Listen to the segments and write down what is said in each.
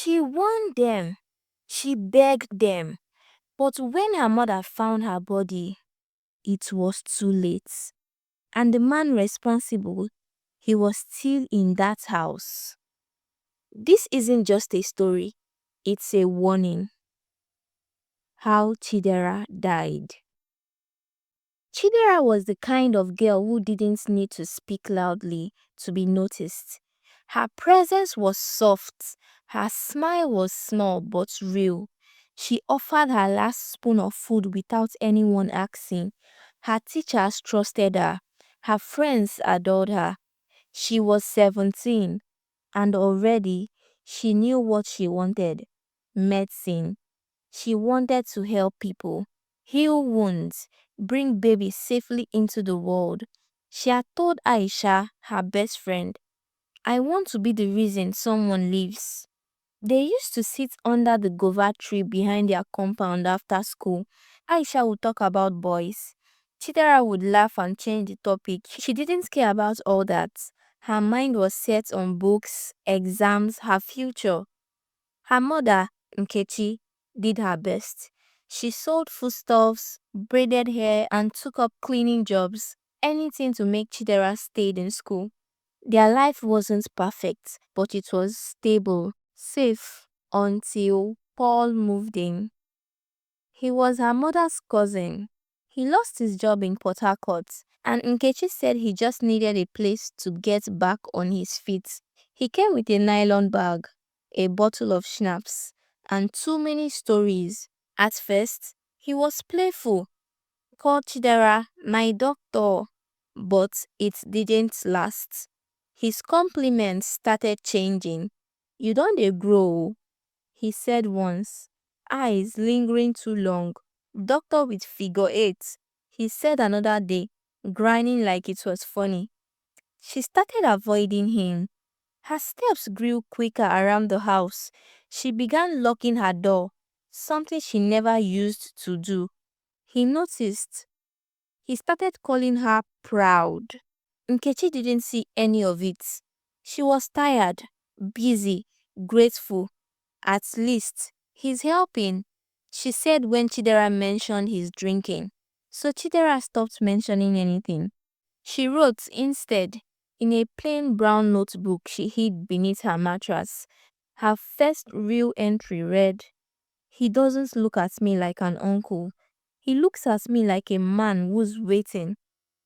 She warned them. She begged them. But when her mother found her body, it was too late. And the man responsible, he was still in that house. This isn't just a story, it's a warning. How Chidera died. Chidera was the kind of girl who didn't need to speak loudly to be noticed. Her presence was soft, her smile was small but real. She offered her last spoon of food without anyone asking. Her teachers trusted her. Her friends adored her. She was 17 and already she knew what she wanted: medicine. She wanted to help people, heal wounds, bring babies safely into the world. She had told Aisha, her best friend, "I want to be the reason someone lives." They used to sit under the guava tree behind their compound after school. Aisha would talk about boys. Chidera would laugh and change the topic. She didn't care about all that. Her mind was set on books, exams, her future. Her mother, Nkechi, did her best. She sold foodstuffs, braided hair, and took up cleaning jobs, anything to make Chidera stay in school. Their life wasn't perfect, but it was stable, safe, until Paul moved in. He was her mother's cousin. He lost his job in Port Harcourt, and Nkechi said he just needed a place to get back on his feet. He came with a nylon bag, a bottle of schnapps, and too many stories. At first, he was playful, called Chidera my doctor, but it didn't last. His compliments started changing. "You don't dey grow," he said once. "Eyes lingering too long. Doctor with figure eight," he said another day, grinning like it was funny. She started avoiding him. Her steps grew quicker around the house. She began locking her door, something she never used to do. He noticed. He started calling her proud. Nkechi didn't see any of it. She was tired, busy, grateful. "At least he's helping," she said when Chidera mentioned his drinking. So Chidera stopped mentioning anything. She wrote instead in a plain brown notebook she hid beneath her mattress. Her first real entry read, "He doesn't look at me like an uncle. He looks at me like a man who's waiting.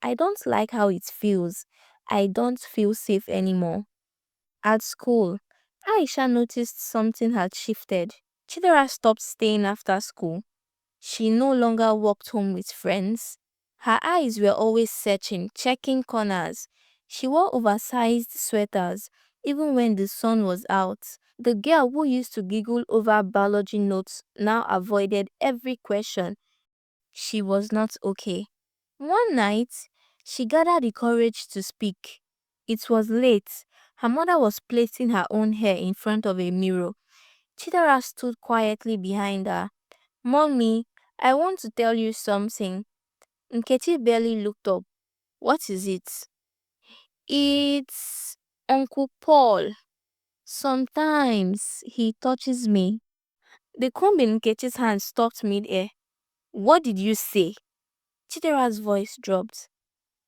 I don't like how it feels. I don't feel safe anymore." At school, Aisha noticed something had shifted. Chidera stopped staying after school. She no longer walked home with friends. Her eyes were always searching, checking corners. She wore oversized sweaters, even when the sun was out. The girl who used to giggle over biology notes now avoided every question. She was not okay. One night, she gathered the courage to speak. It was late. Her mother was plaiting her own hair in front of a mirror. Chidera stood quietly behind her. "Mommy, I want to tell you something." Nkechi barely looked up. "What is it?" "It's Uncle Paul. Sometimes he touches me." The comb in Nkechi's hand stopped mid-air. "What did you say?" Chidera's voice dropped.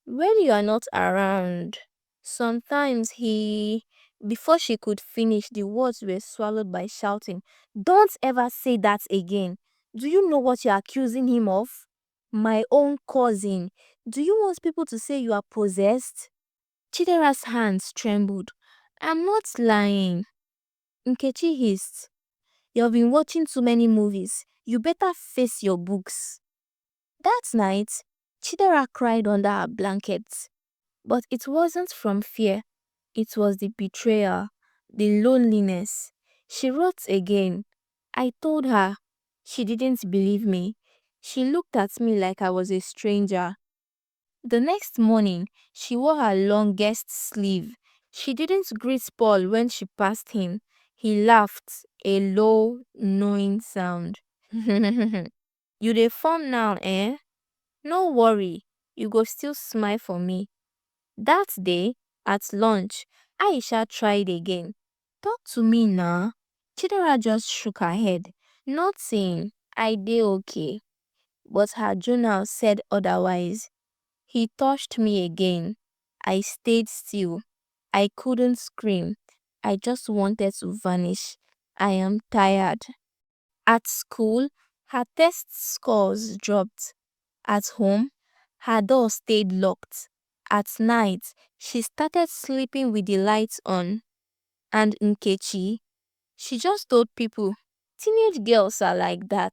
"When you are not around, sometimes he..." Before she could finish, the words were swallowed by shouting. "Don't ever say that again. Do you know what you're accusing him of? My own cousin. Do you want people to say you are possessed?" Chidera's hands trembled. "I'm not lying." Nkechi hissed. "You've been watching too many movies. You better face your books." That night, Chidera cried under her blankets. But it wasn't from fear. It was the betrayal, the loneliness. She wrote again. I told her. She didn't believe me. She looked at me like I was a stranger. The next morning, she wore her longest sleeve. She didn't greet Paul when she passed him. He laughed, a low, knowing sound. "You dey form now, eh? No worry, you go still smile for me." That day, at lunch, Aisha tried again. "Talk to me now." Chidera just shook her head, not saying, I dey okay, but her journal said otherwise. He touched me again. I stayed still. I couldn't scream. I just wanted to vanish. I am tired. At school, her test scores dropped. At home, her door stayed locked. At night, she started sleeping with the lights on. And Nkechi, she just told people, teenage girls are like that.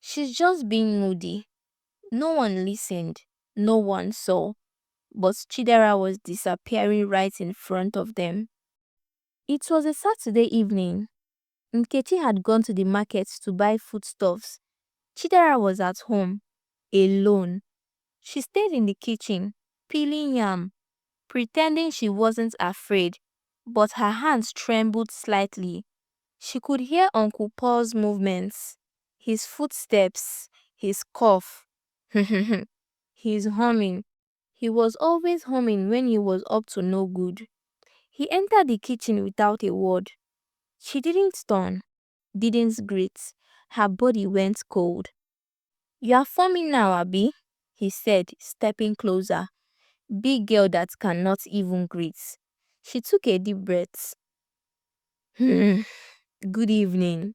She's just being moody. No one listened. No one saw. But Chidera was disappearing right in front of them. It was a Saturday evening. Nkechi had gone to the market to buy foodstuffs. Chidera was at home, alone. She stayed in the kitchen, peeling yam, pretending she wasn't afraid, but her hands trembled slightly. She could hear Uncle Paul's movements, his footsteps, his cough. His humming. He was always humming when he was up to no good. He entered the kitchen without a word. She didn't turn, didn't greet. Her body went cold. You are forming now, Abby, he said, stepping closer. Big girl that cannot even greet. She took a deep breath. Good evening.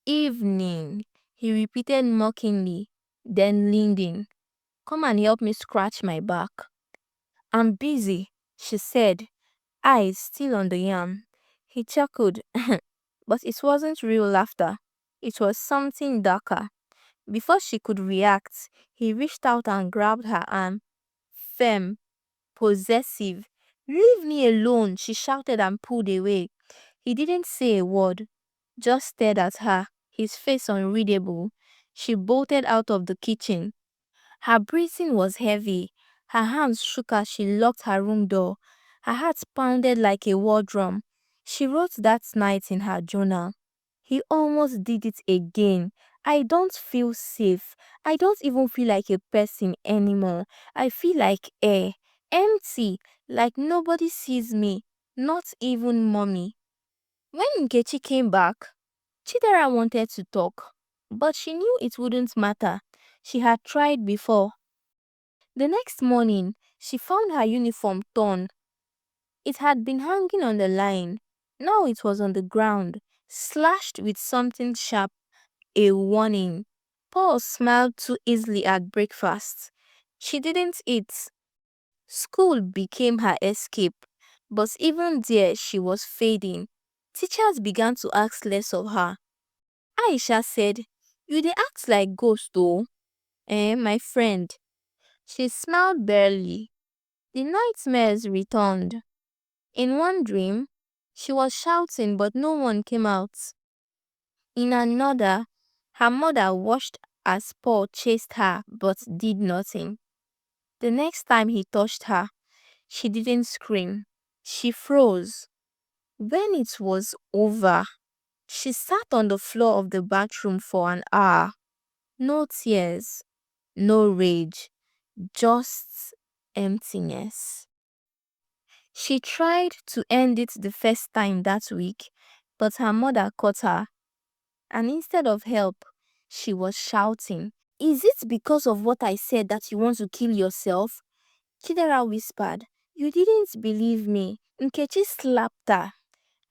Evening, he repeated mockingly, then leaned in. Come and help me scratch my back. I'm busy, she said, eyes still on the yam. He chuckled, but it wasn't real laughter. It was something darker. Before she could react, he reached out and grabbed her arm. Firm, possessive. Leave me alone, she shouted and pulled away. He didn't say a word, just stared at her, his face unreadable. She bolted out of the kitchen. Her breathing was heavy. Her hands shook as she locked her room door. Her heart pounded like a war drum. She wrote that night in her journal. He almost did it again. I don't feel safe. I don't even feel like a person anymore. I feel like air. Empty. Like nobody sees me. Not even mommy. When Nkechi came back, Chidera wanted to talk, but she knew it wouldn't matter. She had tried before. The next morning, she found her uniform torn. It had been hanging on the line. Now it was on the ground, slashed with something sharp, a warning. Paul smiled too easily at breakfast. She didn't eat. School became her escape, but even there she was fading. Teachers began to ask less of her. Aisha said, You dey act like ghost though. My friend. She smiled barely. The nightmares returned. In one dream, she was shouting but no one came out. In another, her mother watched as Paul chased her but did nothing. The next time he touched her, she didn't scream. She froze. When it was over, she sat on the floor of the bathroom for an hour. No tears, no rage, just emptiness. She tried to end it the first time that week, but her mother caught her, and instead of help, she was shouting. Is it because of what I said that you want to kill yourself? Chidera whispered. You didn't believe me. Nkechi slapped her.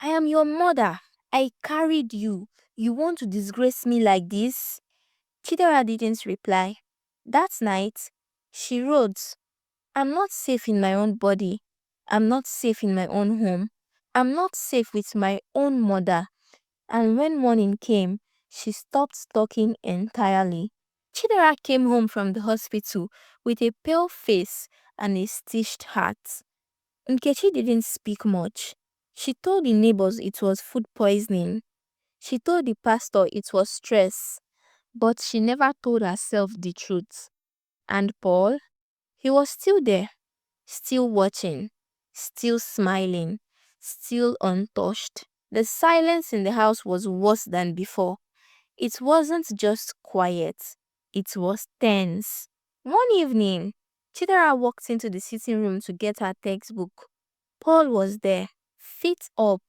I am your mother. I carried you. You want to disgrace me like this? Chidera didn't reply. That night, she wrote, I'm not safe in my own body. I'm not safe in my own home. I'm not safe with my own mother. And when morning came, she stopped talking entirely. Chidera came home from the hospital with a pale face and a stitched heart. Nkechi didn't speak much. She told the neighbors it was food poisoning. She told the pastor it was stress. But she never told herself the truth. And Paul? He was still there, still watching, still smiling, still untouched. The silence in the house was worse than before. It wasn't just quiet, it was tense. One evening, Chidera walked into the sitting room to get her textbook. Paul was there, feet up,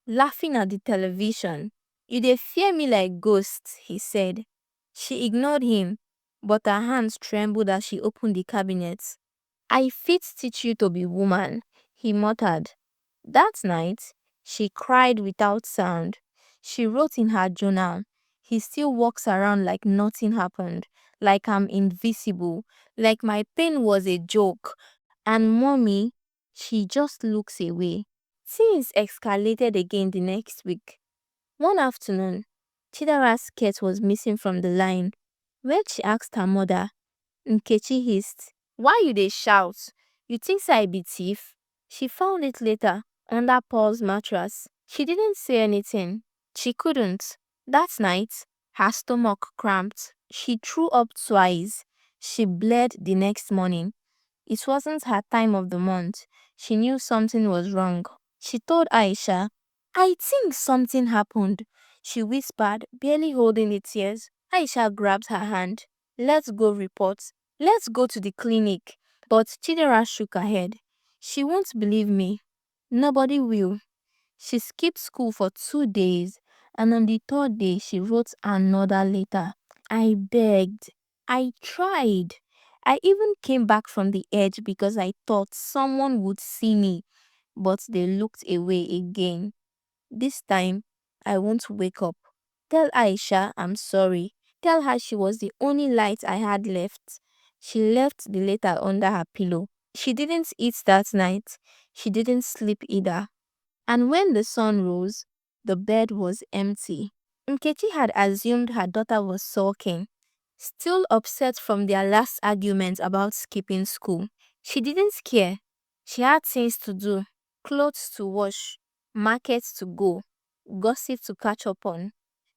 laughing at the television. You dey fear me like ghosts, he said. She ignored him, but her hands trembled as she opened the cabinet. I fit teach you to be woman, he muttered. That night, she cried without sound. She wrote in her journal, he still walks around like nothing happened, like I'm invisible, like my pain was a joke. And mommy, she just looks away. Things escalated again the next week. One afternoon, Chidera's skirt was missing from the line. When she asked her mother, Nkechi hissed, why you dey shout? You think say I be thief? She found it later under Paul's mattress. She didn't say anything. She couldn't. That night, her stomach cramped. She threw up twice. She bled the next morning. It wasn't her time of the month. She knew something was wrong. She told Aisha, I think something happened. She whispered, barely holding the tears. Aisha grabbed her hand. Let's go report. Let's go to the clinic. But Chidera shook her head. She won't believe me. Nobody will. She skipped school for 2 days, and on the third day she wrote another letter. I begged. I tried. I even came back from the edge because I thought someone would see me, but they looked away again. This time, I won't wake up. Tell Aisha I'm sorry. Tell her she was the only light I had left. She left the letter under her pillow. She didn't eat that night. She didn't sleep either. And when the sun rose, the bed was empty. Nkechi had assumed her daughter was sulking, still upset from their last argument about skipping school. She didn't care. She had things to do, clothes to wash, markets to go, gossip to catch up on.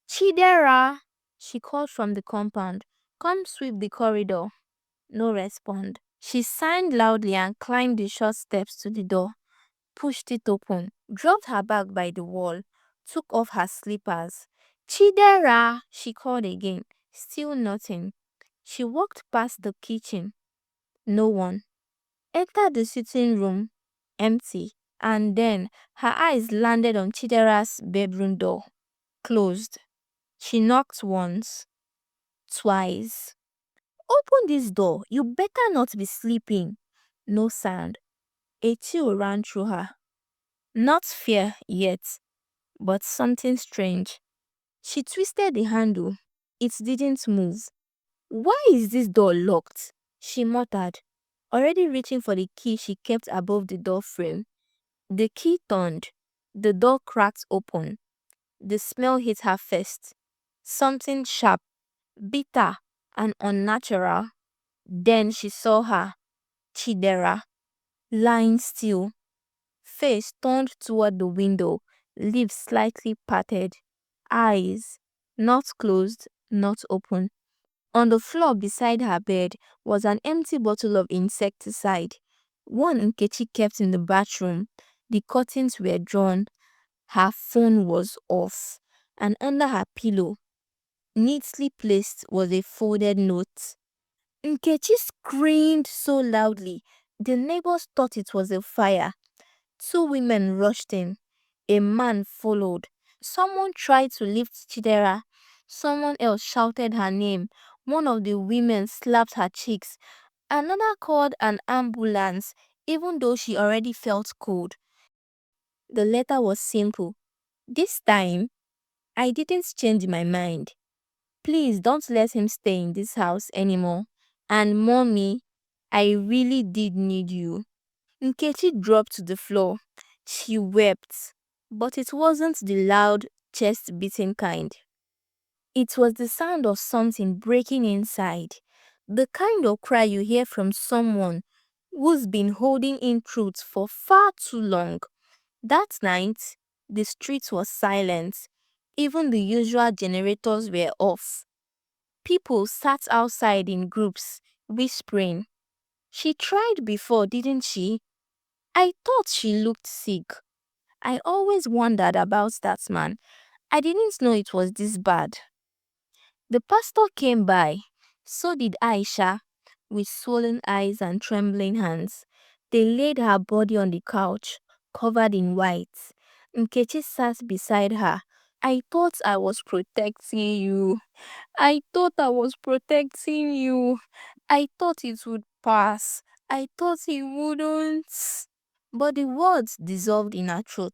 Chidera, she called from the compound. Come sweep the corridor. No response. She signed loudly and climbed the short steps to the door, pushed it open, dropped her bag by the wall, took off her slippers. Chidera, she called again. Still nothing. She walked past the kitchen. No one. Entered the sitting room. Empty. And then her eyes landed on Chidera's bedroom door. Closed. She knocked once, twice. Open this door. You better not be sleeping. No sound. A chill ran through her. Not fear yet, but something strange. She twisted the handle. It didn't move. Why is this door locked? She muttered, already reaching for the key she kept above the door frame. The key turned. The door cracked open. The smell hit her first. Something sharp, bitter, and unnatural. Then she saw her, Chidera, lying still, face turned toward the window, lips slightly parted, eyes not closed, not open. On the floor beside her bed was an empty bottle of insecticide, one Nkechi kept in the bathroom. The curtains were drawn, her phone was off, and under her pillow, neatly placed, was a folded note. Nkechi screamed so loudly, the neighbors thought it was a fire. Two women rushed in. A man followed. Someone tried to lift Chidera. Someone else shouted her name. One of the women slapped her cheeks. Another called an ambulance, even though she already felt cold. The letter was simple. This time, I didn't change my mind. Please don't let him stay in this house anymore. And mommy, I really did need you. Nkechi dropped to the floor. She wept, but it wasn't the loud, chest beating kind. It was the sound of something breaking inside, the kind of cry you hear from someone who's been holding in truth for far too long. That night, the street was silent. Even the usual generators were off. People sat outside in groups, whispering. She tried before, didn't she? I thought she looked sick. I always wondered about that man. I didn't know it was this bad. The pastor came by. So did Aisha, with swollen eyes and trembling hands. They laid her body on the couch, covered in white. Nkechi sat beside her. I thought I was protecting you. I thought I was protecting you. I thought it would pass. I thought it wouldn't. But the words dissolved in her throat.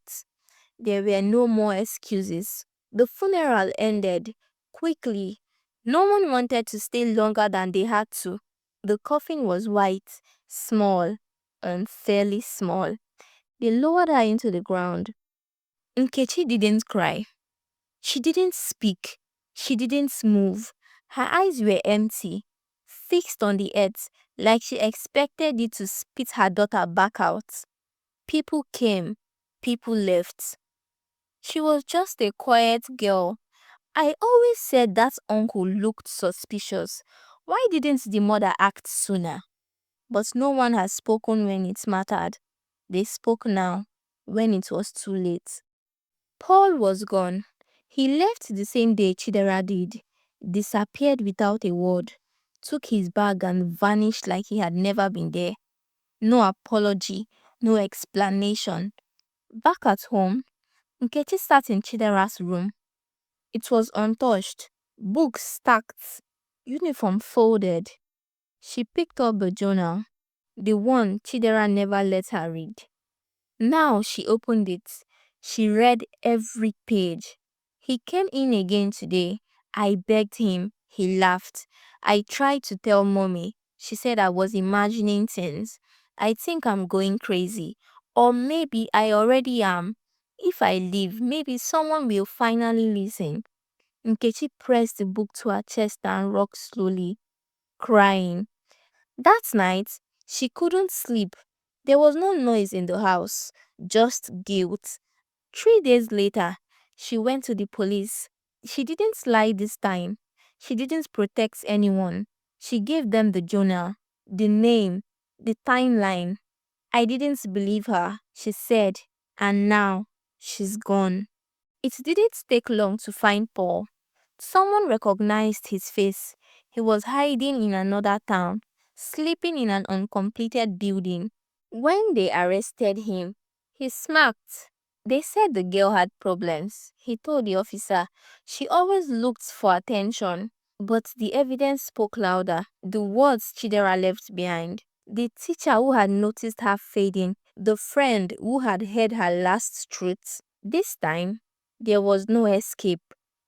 There were no more excuses. The funeral ended quickly. No one wanted to stay longer than they had to. The coffin was white, small, and fairly small. They lowered her into the ground. Nkechi didn't cry. She didn't speak. She didn't move. Her eyes were empty, fixed on the earth, like she expected it to spit her daughter back out. People came, people left. She was just a quiet girl. I always said that uncle looked suspicious. Why didn't the mother act sooner? But no one has spoken when it mattered. They spoke now, when it was too late. Paul was gone. He left the same day Chidera did, disappeared without a word, took his bag and vanished like he had never been there. No apology, no explanation. Back at home, Nkechi sat in Chidera's room. It was untouched, books stacked, uniform folded. She picked up the journal, the one Chidera never let her read. Now she opened it. She read every page. He came in again today. I begged him. He laughed. I tried to tell mommy. She said I was imagining things. I think I'm going crazy. Or maybe I already am. If I leave, maybe someone will finally listen. Nkechi pressed the book to her chest and rocked slowly, crying. That night, she couldn't sleep. There was no noise in the house, just guilt. 3 days later, she went to the police. She didn't lie this time. She didn't protect anyone. She gave them the journal, the name, the timeline. I didn't believe her, she said, and now she's gone. It didn't take long to find Paul. Someone recognized his face. He was hiding in another town, sleeping in an uncompleted building. When they arrested him, he smirked. They said the girl had problems. He told the officer she always looked for attention. But the evidence spoke louder. The words Chidera left behind. The teacher who had noticed her fading. The friend who had heard her last truth. This time, there was no escape.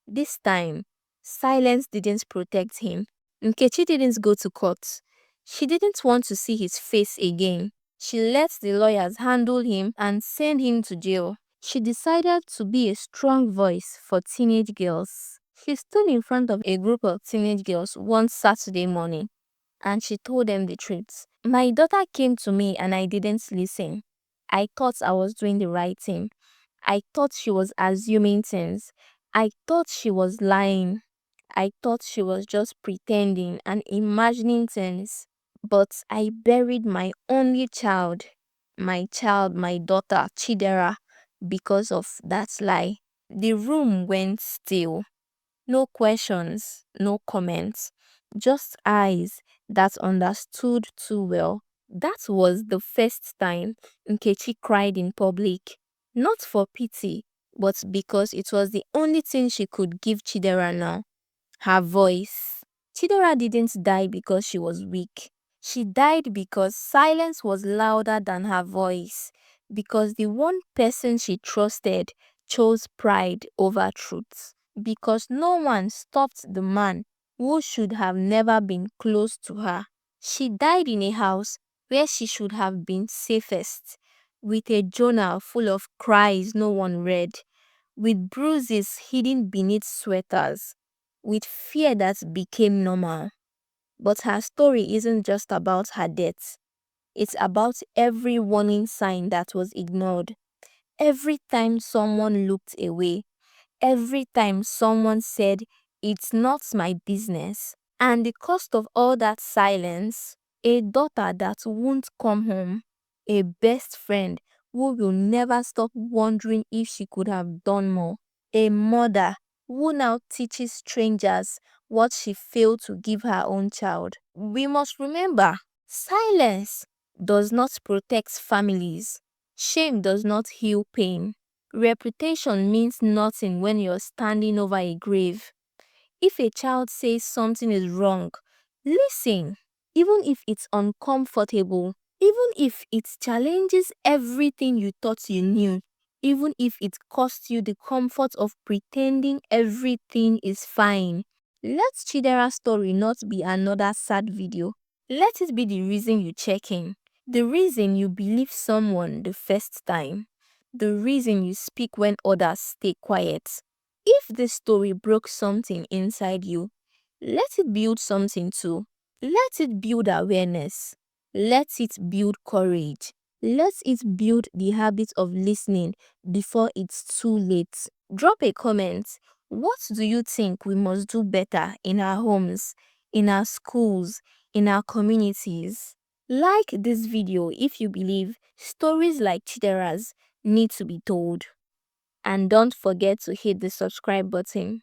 This time, silence didn't protect him. Nkechi didn't go to court. She didn't want to see his face again. She let the lawyers handle him and send him to jail. She decided to be a strong voice for teenage girls. She stood in front of a group of teenage girls one Saturday morning and she told them the truth. My daughter came to me and I didn't listen. I thought I was doing the right thing. I thought she was assuming things. I thought she was lying. I thought she was just pretending and imagining things. But I buried my only child, my daughter, Chidera, because of that lie. The room went still. No questions, no comments, just eyes that understood too well. That was the first time Nkechi cried in public. Not for pity, but because it was the only thing she could give Chidera now. Her voice. Chidera didn't die because she was weak. She died because silence was louder than her voice. Because the one person she trusted chose pride over truth. Because no one stopped the man who should have never been close to her. She died in a house where she should have been safest, with a journal full of cries no one read, with bruises hidden beneath sweaters, with fear that became normal. But her story isn't just about her death. It's about every warning sign that was ignored. Every time someone looked away, every time someone said, "It's not my business." And the cost of all that silence, a daughter that won't come home, a best friend who will never stop wondering if she could have done more, a mother who now teaches strangers what she failed to give her own child. We must remember, silence does not protect families. Shame does not heal pain. Reputation means nothing when you're standing over a grave. If a child says something is wrong, listen. Even if it's uncomfortable, even if it challenges everything you thought you knew, even if it costs you the comfort of pretending everything is fine. Let Chidera's story not be another sad video. Let it be the reason you check in, the reason you believe someone the first time, the reason you speak when others stay quiet. If this story broke something inside you, let it build something too. Let it build awareness. Let it build courage. Let it build the habit of listening before it's too late. Drop a comment. What do you think we must do better in our homes, in our schools, in our communities? Like this video if you believe stories like Chidera's need to be told. And don't forget to hit the subscribe button.